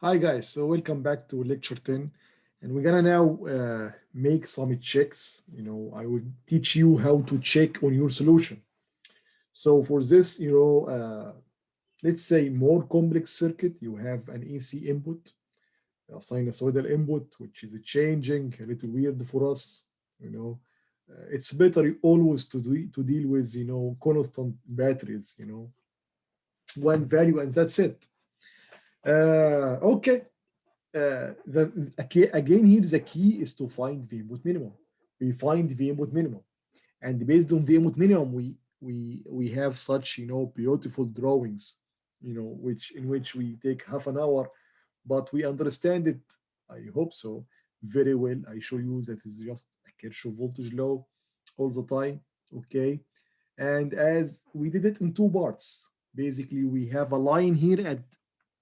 Hi guys, so welcome back to lecture 10 and we're gonna now make some checks. I will teach you how to check on your solution. So for this, let's say more complex circuit, you have an AC input, a sinusoidal input, which is changing, a little weird for us, you know. It's better always to deal with, constant batteries, one value and that's it. Okay, again here the key is to find the input minimum. We find the input minimum, and based on the input minimum, we have such beautiful drawings, which in which we take half an hour, but we understand it. I hope so very well. I show you that it's just a Kirchhoff voltage law all the time. Okay, and as we did it in two parts, basically we have a line here at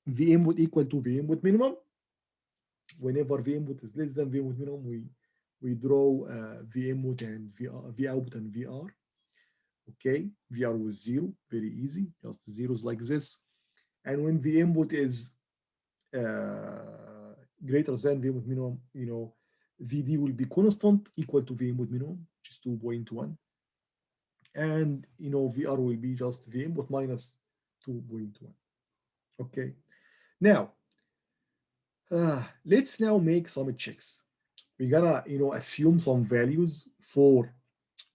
the input equal to the input minimum. Whenever V input is less than V input minimum, we draw V input and V output and VR. Okay, VR was zero, very easy, just zeros like this. And when V input is greater than V input minimum, VD will be constant equal to V input minimum, which is 2.1. And VR will be just V input minus 2.1. Okay. Now, let's now make some checks. We're gonna assume some values for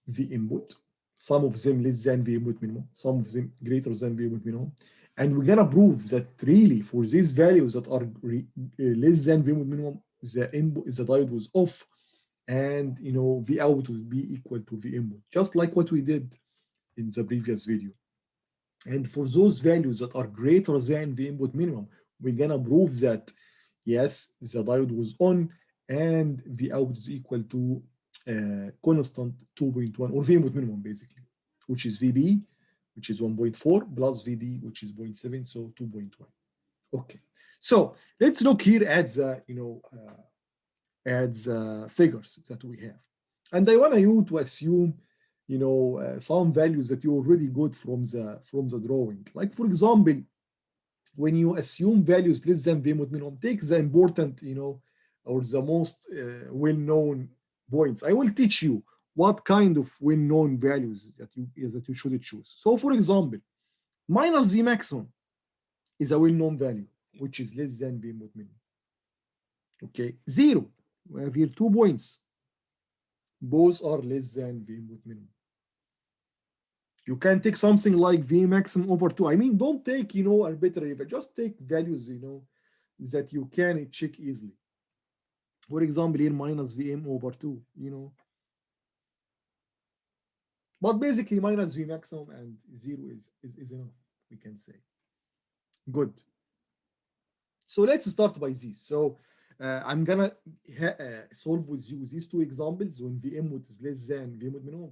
the input, some of them less than the input minimum, some of them greater than the input minimum, and we're gonna prove that really for these values that are less than the input minimum, the diode was off, and the output will be equal to the input, just like what we did in the previous video. And for those values that are greater than the input minimum, we're gonna prove that yes, the diode was on and the output is equal to constant 2.1 or the input minimum basically, which is VB, which is 1.4 plus VD, which is zero point 0.7, so 2.1. Okay, so let's look here at the figures that we have, and I want you to assume some values that you already got from the drawing. Like for example, when you assume values less than the minimum, take the important, or the most well-known points. I will teach you what kind of well-known values that you should choose. So, for example, minus V maximum is a well-known value, which is less than V minimum. Okay, zero. We have here 2 points. Both are less than V minimum. You can take something like V maximum over 2. I mean, don't take, arbitrary, but just take values, that you can check easily. For example, here minus Vm over 2, But basically, minus V maximum and 0 is enough, we can say. Good. So let's start by this. So I'm gonna solve with you these two examples when V input is less than V input minimum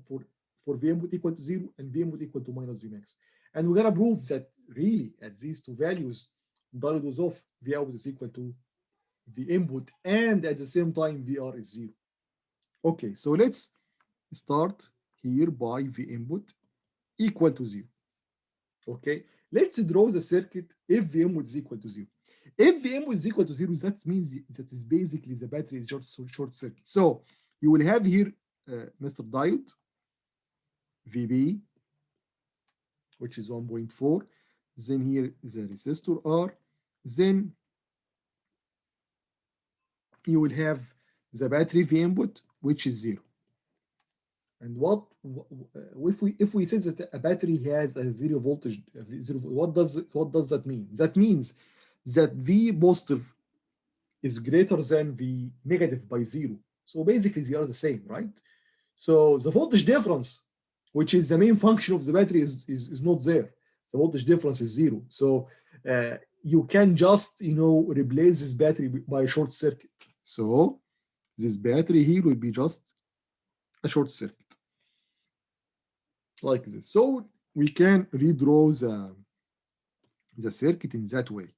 for V input equal to 0 and V input equal to minus V max. And we're gonna prove that really at these two values, diode was off, V out is equal to V input, and at the same time VR is 0. Okay, so let's start here by V input equal to 0. Okay, let's draw the circuit if V input is equal to 0. If the input is equal to 0, that means that is basically the battery is just short circuit. So you will have here Mr. Diode, VB, which is 1.4. Then here the resistor R. Then you will have the battery V input, which is 0. And if we say that a battery has a zero voltage, what does that mean? That means that V positive is greater than V negative by 0. So basically they are the same, right? So the voltage difference, which is the main function of the battery, is not there. The voltage difference is 0. So you can just replace this battery by a short circuit. So this battery here will be just a short circuit like this. So we can redraw the circuit in that way.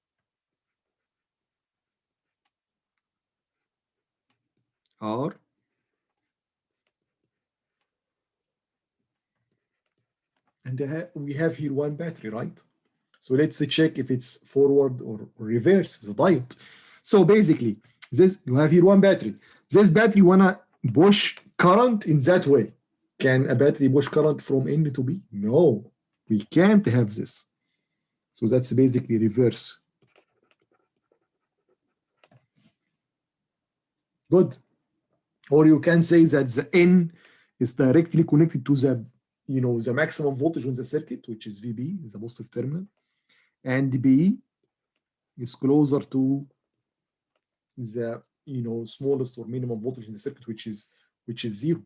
R and we have here one battery, right? So let's check if it's forward or reverse the diode. So basically, this you have here one battery. This battery wanna push current in that way. Can a battery push current from N to B? No, we can't have this. So that's basically reverse. Good. Or you can say that the N is directly connected to the, the maximum voltage on the circuit, which is VB, the positive terminal, and B is closer to the smallest or minimum voltage in the circuit, which is 0.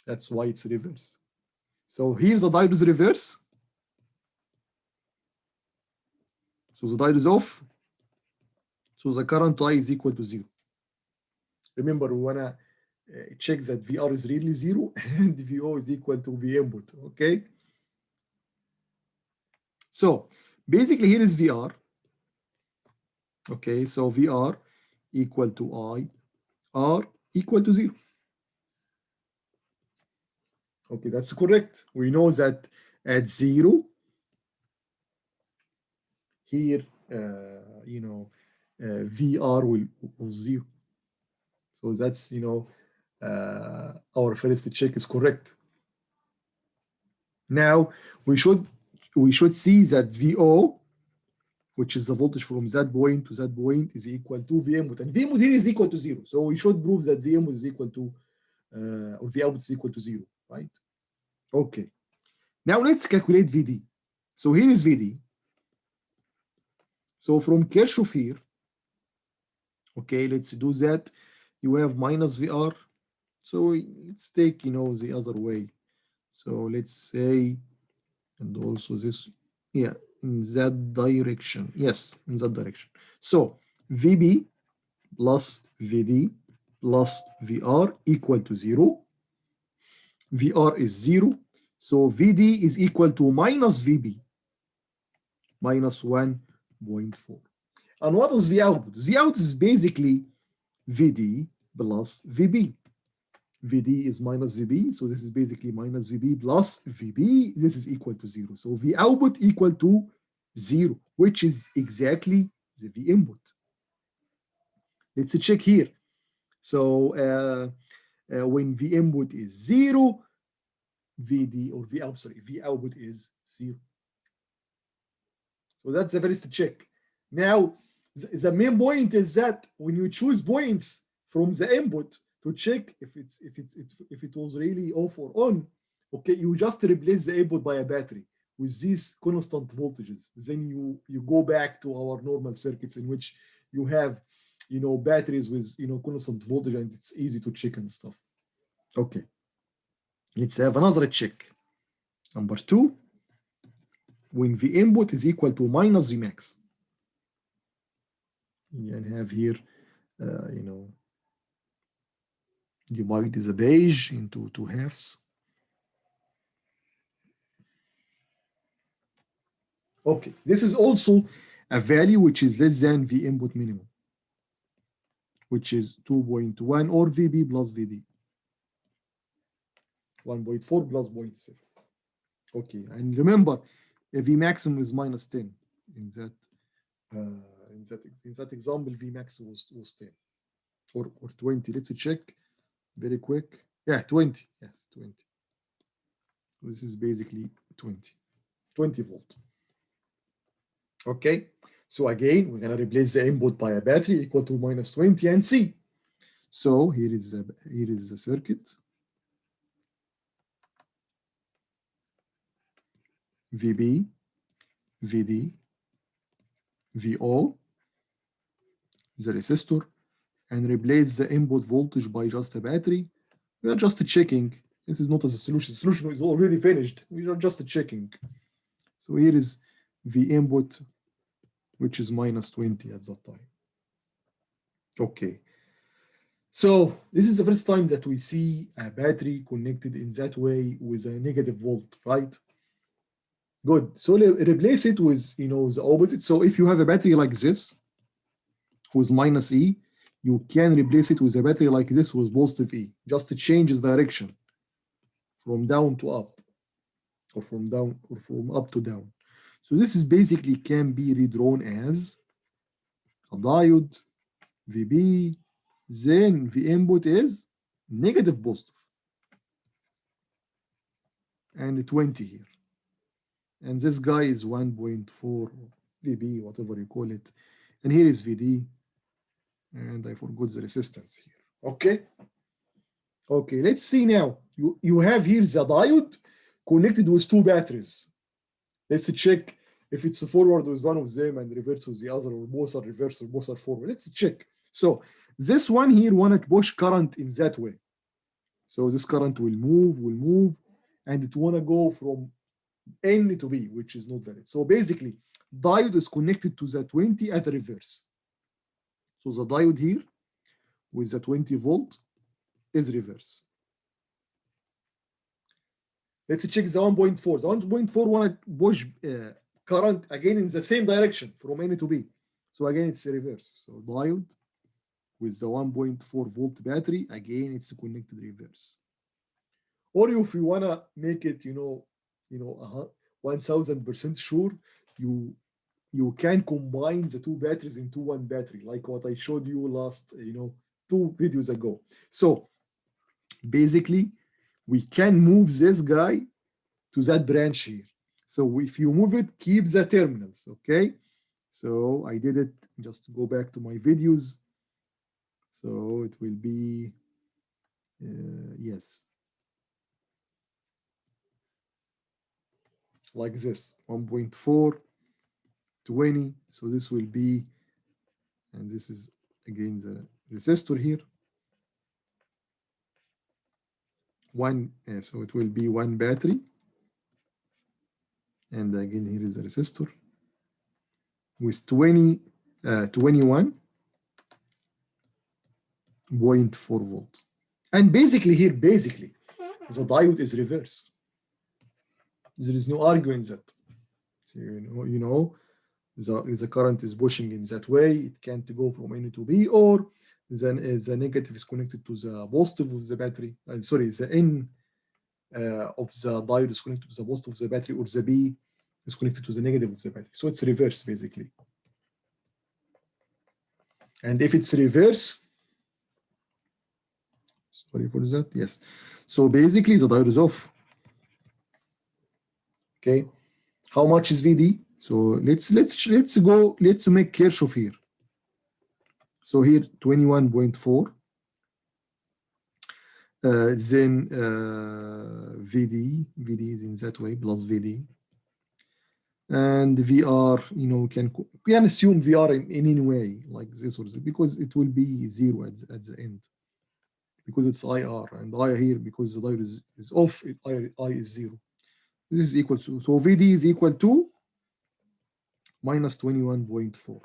That's why it's reverse. So here's the diode is reverse. So the diode is off. So the current I is equal to 0. Remember, we wanna check that VR is really 0 and VO is equal to V input. Okay. So basically here is VR. Okay, so VR equal to I, R equal to 0. Okay, that's correct. We know that at 0, here, VR will 0. So that's, our first check is correct. Now we should see that VO, which is the voltage from that point to that point, is equal to V input, and V input here is equal to 0. So we should prove that V input is equal to, or V output is equal to 0, right? Okay. Now let's calculate VD. So here is VD. So from Kirchhoff here, okay, let's do that. You have minus VR. So let's take, the other way. So let's say, and also this, yeah, in that direction. Yes, in that direction. So VB plus VD plus VR equal to 0. VR is 0. So VD is equal to minus VB, minus 1.4. And what is V output? V output is basically VD plus VB. VD is minus VB, so this is basically minus VB plus VB. This is equal to 0. So V output equal to 0, which is exactly the V input. Let's check here. So when V input is 0, VD or V output, sorry, V output is 0. So that's the first check. Now, the main point is that when you choose points from the input to check if it was really off or on, okay, you just replace the input by a battery with these constant voltages. Then you go back to our normal circuits in which you have, batteries with, constant voltage, and it's easy to check and stuff. Okay. Let's have another check. Number 2, when V input is equal to minus V max. And have here, divide the page into 2 halves. Okay, this is also a value which is less than V input minimum, which is 2.1 or VB plus VD. 1.4 plus 0.7. Okay, and remember, V maximum is minus 10 in that example. V max was 10 or 20. Let's check very quick. Yeah, 20. Yes, 20. This is basically 20 volt. Okay, so again, we're gonna replace the input by a battery equal to minus 20 and see. So here is the circuit. VB, VD, VO, the resistor, and replace the input voltage by just a battery. We are just checking. This is not as a solution. The solution is already finished. We are just checking. So here is V input, which is minus 20 at that time. Okay. So this is the first time that we see a battery connected in that way with a negative volt, right? Good. So replace it with, the opposite. So if you have a battery like this with minus E, you can replace it with a battery like this with positive E. Just to change the direction from down to up, or from up to down. So this is basically can be redrawn as a diode VB, then the input is negative positive and 20 here. And this guy is 1.4 VB, whatever you call it. And here is VD. And I forgot the resistance here. Okay. Okay, let's see now. You have here the diode connected with two batteries. Let's check if it's forward with one of them and reverse with the other, or both are reverse or both are forward. Let's check. So this one here want to push current in that way. So this current will move, and it want to go from N to B, which is not valid. So basically, diode is connected to the 20 as a reverse. So the diode here with the 20 volt is reverse. Let's check the 1.4. The 1.4 want to push current again in the same direction from N to B. So again, it's a reverse. So diode with the 1.4 volt battery, again, it's connected reverse. Or if you want to make it, 1000% sure, you can combine the two batteries into one battery, like what I showed you last, 2 videos ago. So basically, we can move this guy to that branch here. So if you move it, keep the terminals, okay? So I did it, just to go back to my videos. So it will be, yes, like this, 1.4, 20. So this will be, and this is again the resistor here. So it will be one battery. And again, here is the resistor with 21.4 volt. And basically here, the diode is reverse. There is no arguing that. So, the current is pushing in that way. It can't go from N to B, or then the negative is connected to the positive of the battery. The N of the diode is connected to the positive of the battery, or the B is connected to the negative of the battery. So it's reverse basically. And if it's reverse, sorry for that, yes. So basically the diode is off. Okay, how much is VD? So let's make Kirchhoff here. So here 21.4. Then VD is in that way, plus VD. And VR, we can assume VR in any way, like this or this, because it will be 0 at the end, because it's IR, and I here, because the diode is off, I is 0. This is equal to, so VD is equal to minus 21.4.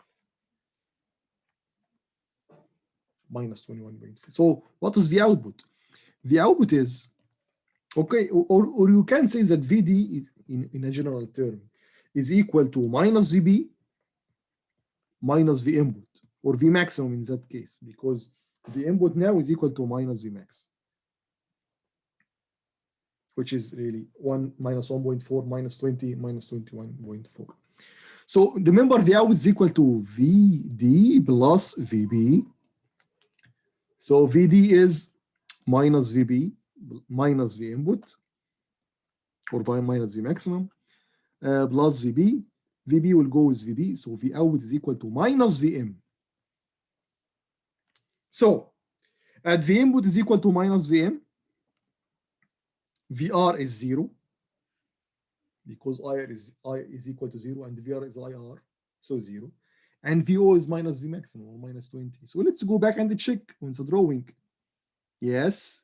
Minus 21.4. So what is the output? The output is, okay, or you can say that VD in a general term is equal to minus VB minus V input, or V maximum in that case, because the input now is equal to minus V max, which is really 1 minus 1.4 minus 20 minus 21.4. So remember, the output is equal to VD plus VB. So VD is minus VB minus V input, or minus V maximum, plus VB. VB will go with VB, so V output is equal to minus VM. So at V input is equal to minus VM, VR is 0, because I is equal to 0, and VR is IR, so 0. And VO is minus V maximum, or minus 20. So let's go back and check on the drawing. Yes,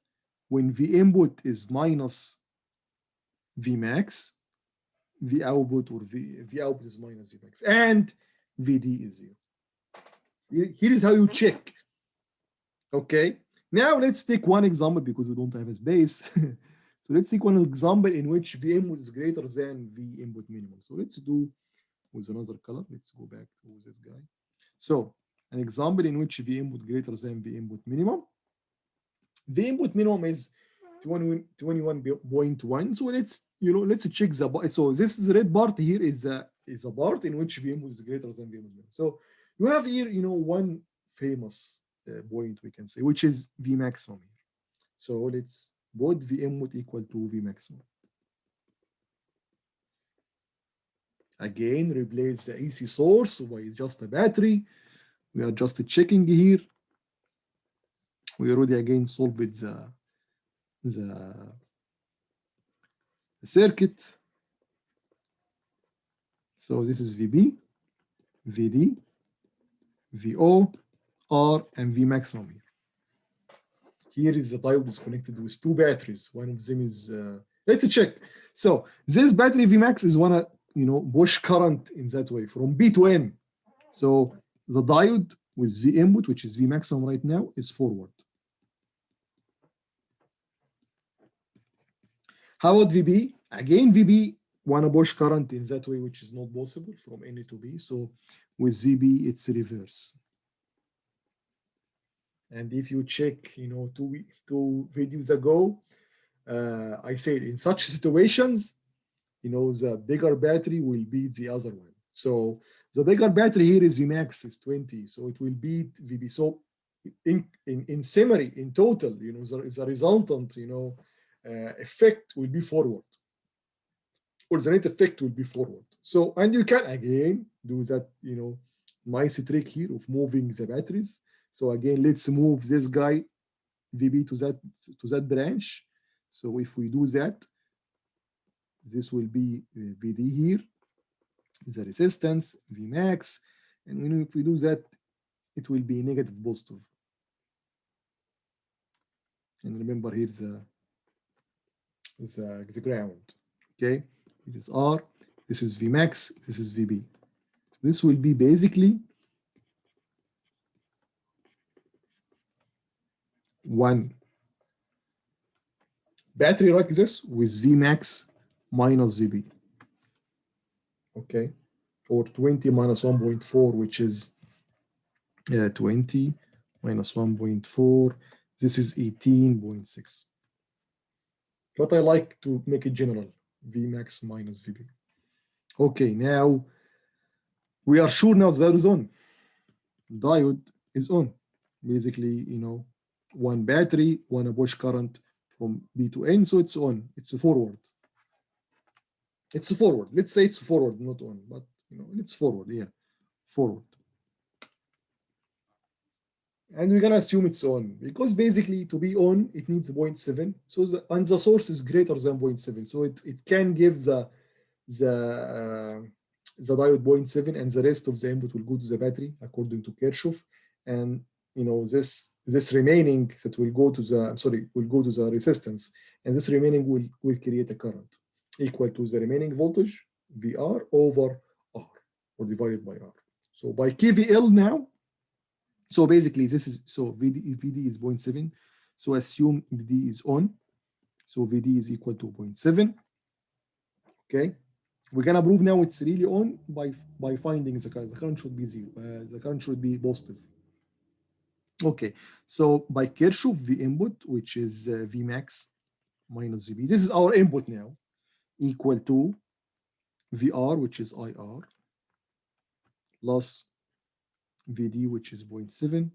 when V input is minus V max, V output, or V output is minus V max, and VD is 0. Here is how you check. Okay, now let's take one example, because we don't have a space. So let's take one example in which V input is greater than V input minimum. So let's do with another color. Let's go back to this guy. So an example in which V input greater than V input minimum. V input minimum is 21.1. So let's check the, so this is the red part here is the is a part in which V input is greater than V input minimum. So you have here, one famous point we can say, which is V maximum here. So let's put V input equal to V maximum. Again, replace the AC source by just a battery. We are just checking here. We already again solved the circuit. So this is VB, VD, VO, R, and V maximum here. Here is the diode is connected with two batteries. One of them is, let's check. So this battery Vmax is one, push current in that way from B to N. So the diode with V input, which is V maximum right now, is forward. How about VB? Again, VB wanna push current in that way, which is not possible from N to B. So with VB, it's reverse. And if you check, two videos ago, I said in such situations, the bigger battery will beat the other one. So the bigger battery here is Vmax is 20, so it will beat VB. So in summary, in total, the resultant, effect will be forward, or the net effect will be forward. So, and you can again do that, nice trick here of moving the batteries. So again, let's move this guy VB to that branch. So if we do that, this will be VD here, the resistance, Vmax, and if we do that, it will be negative positive. And remember here the ground. Okay, it is R, this is Vmax, this is VB. So this will be basically one battery like this with Vmax minus VB. Okay, or 20 minus 1.4, which is 20 minus 1.4. This is 18.6. But I like to make it general, Vmax minus VB. Okay, now we are sure now the diode is on. Diode is on. Basically, one battery, one push current from B to N, so it's on. It's forward. It's forward. Let's say it's forward, not on, but it's forward. Yeah, forward. And we're gonna assume it's on because basically to be on it needs 0.7. So the source is greater than 0.7. So it can give the diode 0.7, and the rest of the input will go to the battery according to Kirchhoff. And this remaining that will go to the resistance, and this remaining will create a current equal to the remaining voltage VR over R, or divided by R. So by KVL now, so basically this is, so VD is 0.7. So assume VD is on. So VD is equal to 0.7. Okay. We're gonna prove now it's really on by finding the current. The current should be zero. The current should be positive. Okay. So by Kirchhoff, V input, which is Vmax minus VB. This is our input now, equal to VR, which is IR, plus VD, which is 0.7.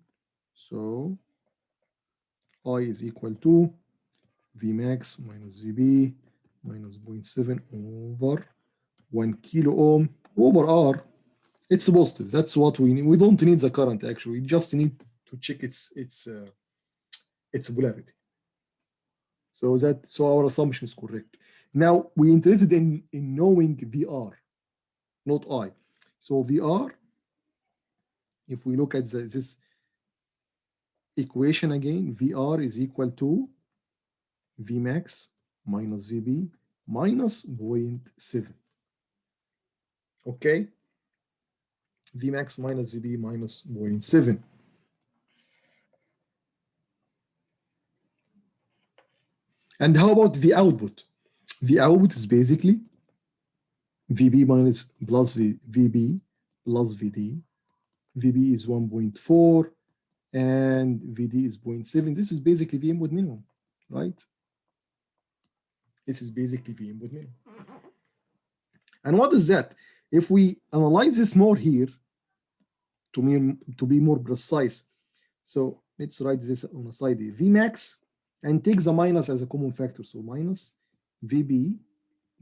So I is equal to Vmax minus VB minus 0.7 over 1 kilo ohm over R. It's positive. That's what we need. We don't need the current actually. We just need to check its polarity. So our assumption is correct. Now we're interested in knowing VR, not I. So VR, if we look at this equation again, VR is equal to Vmax minus VB minus 0.7. Okay? Vmax minus VB minus 0.7. And how about the output? The output is basically VB minus plus VB plus VD. VB is 1.4 and VD is 0.7. This is basically the input minimum, right? This is basically the input minimum. And what is that? if we analyze this more here, to be more precise, so let's write this on a side here, Vmax, and take the minus as a common factor. So minus VB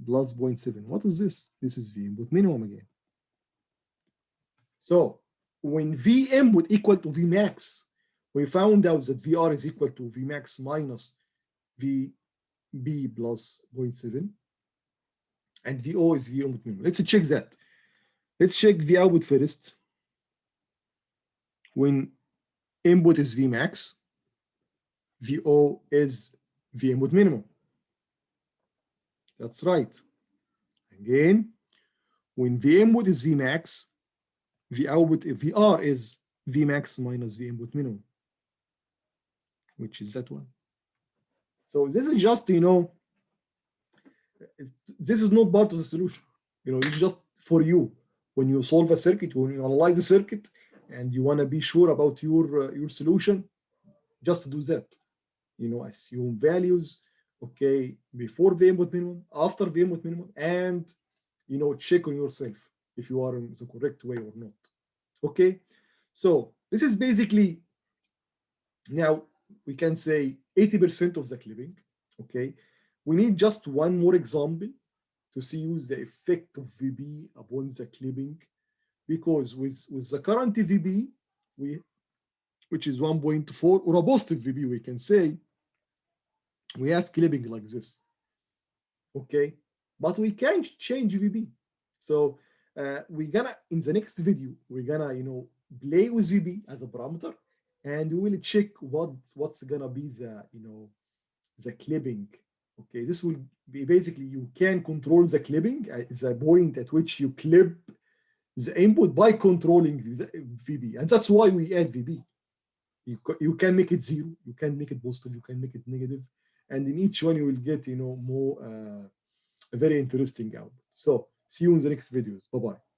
plus 0.7. What is this? This is V input minimum again. So when V input equal to Vmax, we found out that VR is equal to Vmax minus VB plus 0.7. And VO is V input minimum. Let's check that. Let's check V output first. When input is Vmax, VO is V input minimum. That's right. Again, when V input is Vmax, V output, VR is Vmax minus V input minimum, which is that one. So this is just, this is not part of the solution. It's just for you. When you solve a circuit, when you analyze the circuit, and you want to be sure about your solution, just do that. Assume values, okay, before the input minimum, after the input minimum, and check on yourself if you are in the correct way or not. Okay, so this is basically, now we can say 80% of the clipping. Okay, we need just one more example to see the effect of VB upon the clipping, because with the current VB, which is 1.4, or a positive VB, we can say, we have clipping like this. Okay, but we can't change VB. So we're gonna, in the next video, we're gonna play with VB as a parameter, and we will check what's gonna be the clipping. Okay, this will be basically, you can control the clipping at the point at which you clip the input by controlling VB, and that's why we add VB. You can make it 0, you can make it positive, you can make it negative, and in each one you will get more a very interesting output. So see you in the next videos. Bye bye.